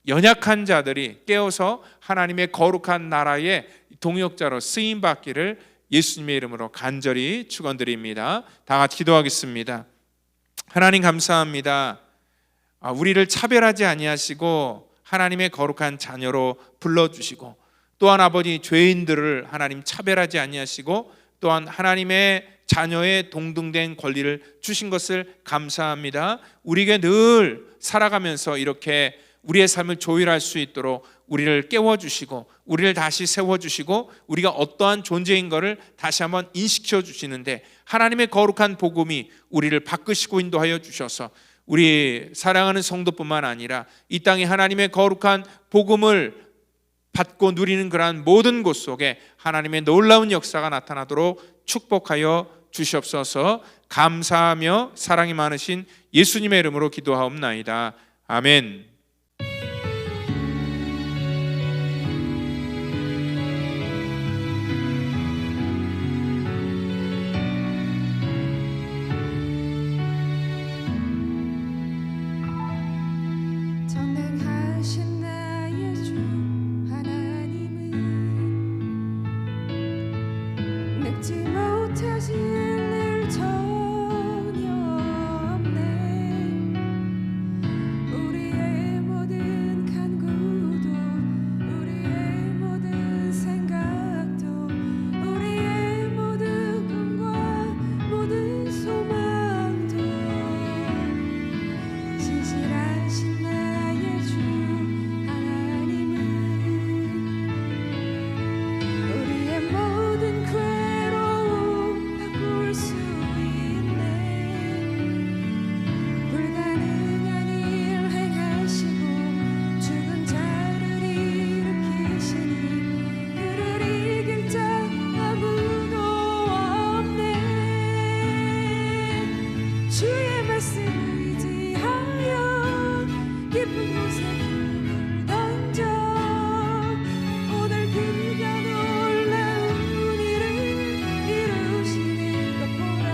연약한 자들이 깨어서 하나님의 거룩한 나라의 동역자로 쓰임받기를 예수님의 이름으로 간절히 축원드립니다. 다 같이 기도하겠습니다. 하나님 감사합니다. 우리를 차별하지 아니하시고 하나님의 거룩한 자녀로 불러주시고, 또한 아버지 죄인들을 하나님 차별하지 아니하시고 또한 하나님의 자녀의 동등된 권리를 주신 것을 감사합니다. 우리에게 늘 살아가면서 이렇게 우리의 삶을 조율할 수 있도록 우리를 깨워주시고 우리를 다시 세워주시고 우리가 어떠한 존재인 것을 다시 한번 인식시켜 주시는데, 하나님의 거룩한 복음이 우리를 바꾸시고 인도하여 주셔서 우리 사랑하는 성도뿐만 아니라 이 땅에 하나님의 거룩한 복음을 받고 누리는 그러한 모든 곳 속에 하나님의 놀라운 역사가 나타나도록 축복하여 주시옵소서. 감사하며 사랑이 많으신 예수님의 이름으로 기도하옵나이다. 아멘. 전능하신 나의 주 하나님은 늙지 못하실 일 전혀 없네. 우리의 모든 간구도 우리의 모든 생각도 우리의 모든 꿈과 모든 소망도 진실하신 나의 주 하나님은 우리의 모든 괴로움 바꿀 수 있네. 불가능한 일 행하시고 죽은 자를 일으키시니 그를 이길 자 아무도 없네. 주의 말씀을 의지하여 깊은 곳에 꿈을 던져 오늘 그가 놀라운 일을 이루시는 것 보라.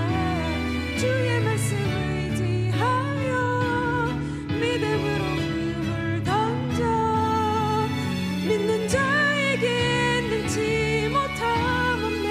주의 말씀을 의지하여 믿음으로 꿈을 던져 믿는 자에게 능치 못함 없네.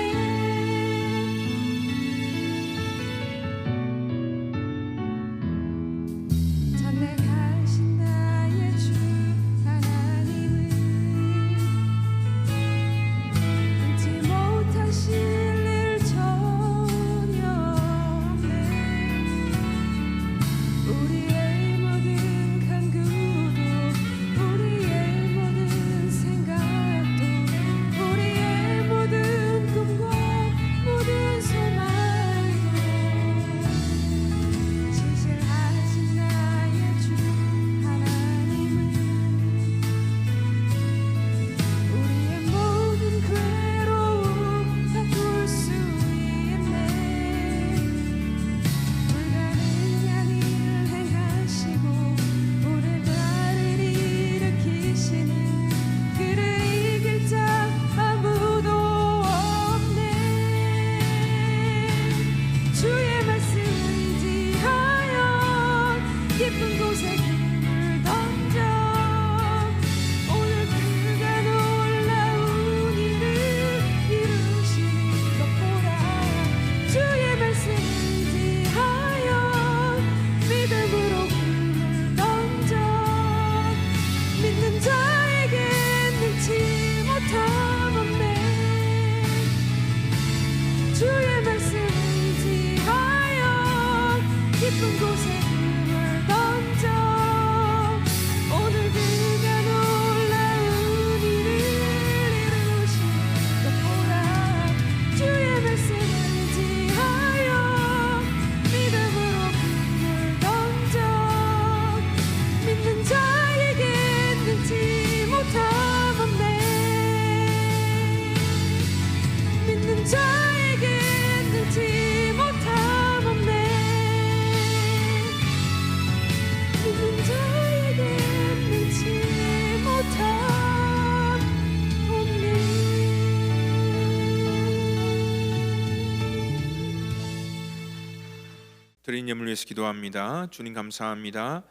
드린 예물 위해서 기도합니다. 주님 감사합니다.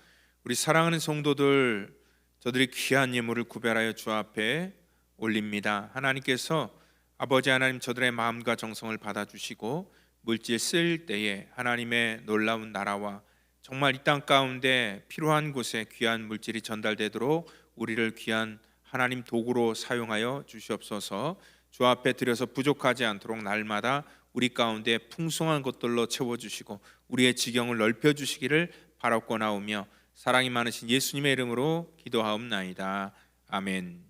우리 사랑하는 성도들, 저들이 귀한 예물을 구별하여 주 앞에 올립니다. 하나님께서 아버지 하나님 저들의 마음과 정성을 받아주시고 물질 쓸 때에 하나님의 놀라운 나라와 정말 이 땅 가운데 필요한 곳에 귀한 물질이 전달되도록 우리를 귀한 하나님 도구로 사용하여 주시옵소서. 주 앞에 드려서 부족하지 않도록 날마다 우리 가운데 풍성한 것들로 채워주시고 우리의 지경을 넓혀주시기를 바라옵고나오며 사랑이 많으신 예수님의 이름으로 기도하옵나이다. 아멘.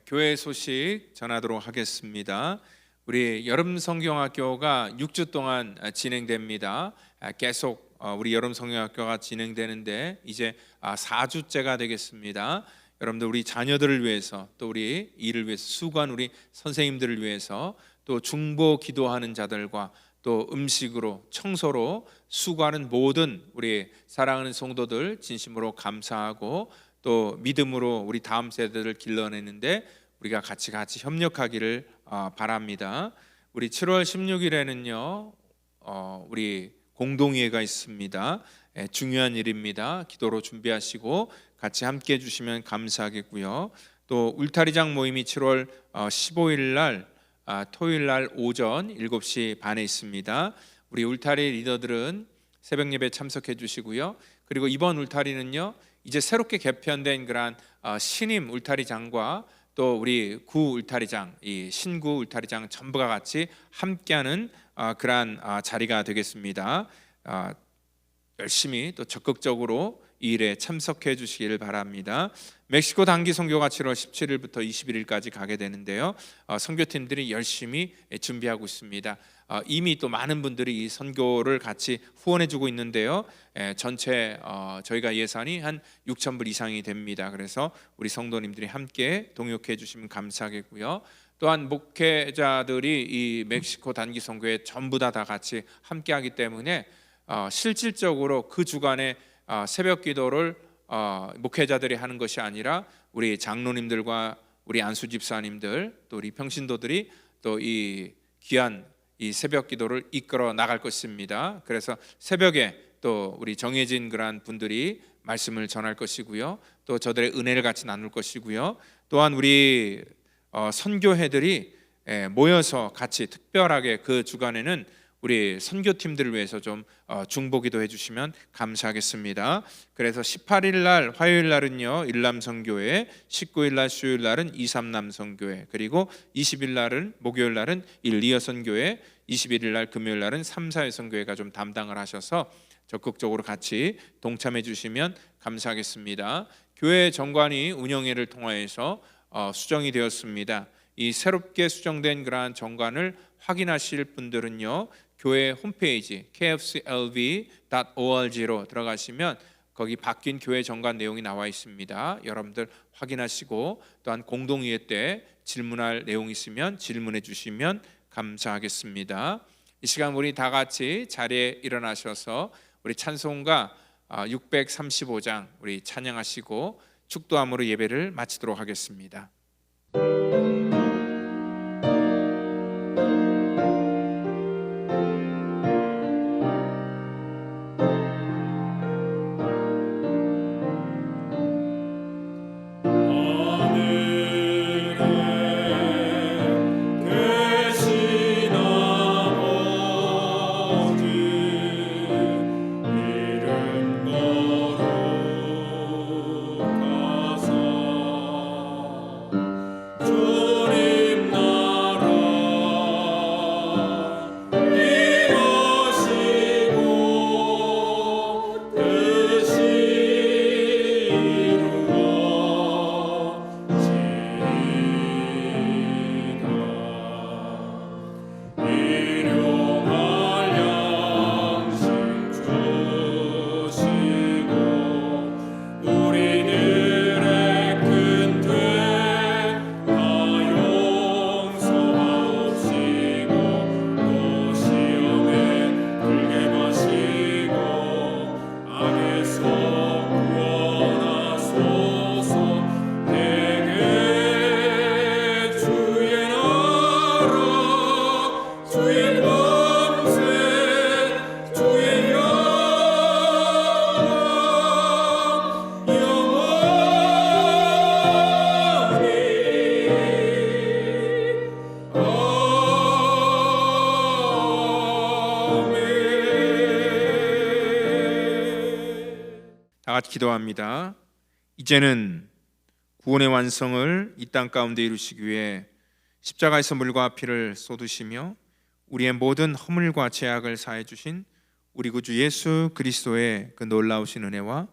교회 소식 전하도록 하겠습니다. 우리 여름 성경학교가 6주 동안 진행됩니다. 계속 우리 여름 성경학교가 진행되는데 이제 4주째가 되겠습니다. 여러분들 우리 자녀들을 위해서 또 우리 이를 위해서 수고한 우리 선생님들을 위해서 또 중보 기도하는 자들과 또 음식으로 청소로 수고하는 모든 우리 사랑하는 성도들 진심으로 감사하고 또 믿음으로 우리 다음 세대를 길러내는데 우리가 같이 협력하기를 바랍니다. 우리 7월 16일에는요 우리 공동회의가 있습니다. 중요한 일입니다. 기도로 준비하시고 같이 함께 해주시면 감사하겠고요. 또 울타리장 모임이 7월 15일 날 토요일 날 오전 7시 반에 있습니다. 우리 울타리 리더들은 새벽 예배 참석해 주시고요. 그리고 이번 울타리는요 이제 새롭게 개편된 그런 신임 울타리장과 또 우리 구 울타리장, 이 신구 울타리장 전부가 같이 함께하는 그러한 자리가 되겠습니다. 열심히 또 적극적으로 이 일에 참석해 주시기를 바랍니다. 멕시코 단기 선교가 7월 17일부터 21일까지 가게 되는데요. 선교팀들이 열심히 준비하고 있습니다. 이미 또 많은 분들이 이 선교를 같이 후원해 주고 있는데요. 전체 저희가 예산이 한 6,000불 이상이 됩니다. 그래서 우리 성도님들이 함께 동역해 주시면 감사하겠고요. 또한 목회자들이 이 멕시코 단기 선교에 전부 다 같이 함께하기 때문에 실질적으로 그 주간에 새벽 기도를 목회자들이 하는 것이 아니라 우리 장로님들과 우리 안수 집사님들 또 우리 평신도들이 또 이 귀한 이 새벽 기도를 이끌어 나갈 것입니다. 그래서 새벽에 또 우리 정해진 그러한 분들이 말씀을 전할 것이고요. 또 저들의 은혜를 같이 나눌 것이고요. 또한 우리 선교회들이 모여서 같이 특별하게 그 주간에는 우리 선교팀들을 위해서 좀 중보기도 해주시면 감사하겠습니다. 그래서 18일 날 화요일 날은요 일남선교회, 19일 날 수요일 날은 이삼남선교회, 그리고 20일 날은 목요일 날은 일리여선교회, 21일 날 금요일 날은 삼사여선교회가 좀 담당을 하셔서 적극적으로 같이 동참해 주시면 감사하겠습니다. 교회 정관이 운영회를 통하여서 수정이 되었습니다. 이 새롭게 수정된 그러한 정관을 확인하실 분들은요 교회 홈페이지 kfclv.org로 들어가시면 거기 바뀐 교회 정관 내용이 나와 있습니다. 여러분들 확인하시고 또한 공동회의 때 질문할 내용이 있으면 질문해 주시면 감사하겠습니다. 이 시간 우리 다 같이 자리에 일어나셔서 우리 찬송가 635장 우리 찬양하시고 축도함으로 예배를 마치도록 하겠습니다. 이름 거룩하사 다 같이 기도합니다. 이제는 구원의 완성을 이 땅 가운데 이루시기 위해 십자가에서 물과 피를 쏟으시며 우리의 모든 허물과 죄악을 사해 주신 우리 구주 예수 그리스도의 그 놀라우신 은혜와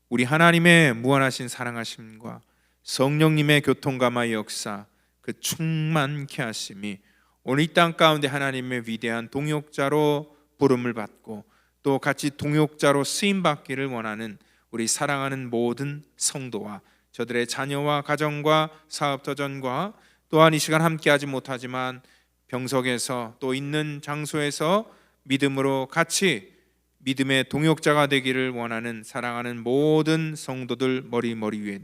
우리 하나님의 무한하신 사랑하심과 성령님의 교통감화 역사, 그 충만케 하심이 오늘 이 땅 가운데 하나님의 위대한 동역자로 부름을 받고 또 같이 동역자로 쓰임 받기를 원하는 우리 사랑하는 모든 성도와 저들의 자녀와 가정과 사업 도전과 또한 이 시간 함께하지 못하지만 병석에서 또 있는 장소에서 믿음으로 같이 믿음의 동역자가 되기를 원하는 사랑하는 모든 성도들 머리 위에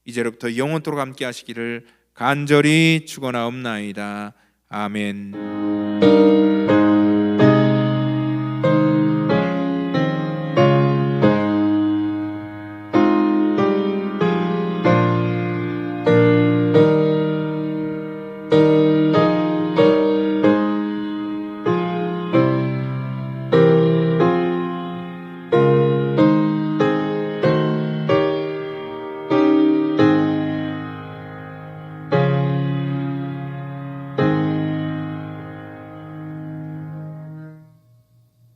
이제로부터 영원토록 함께 하시기를 간절히 축원하옵나이다. 아멘.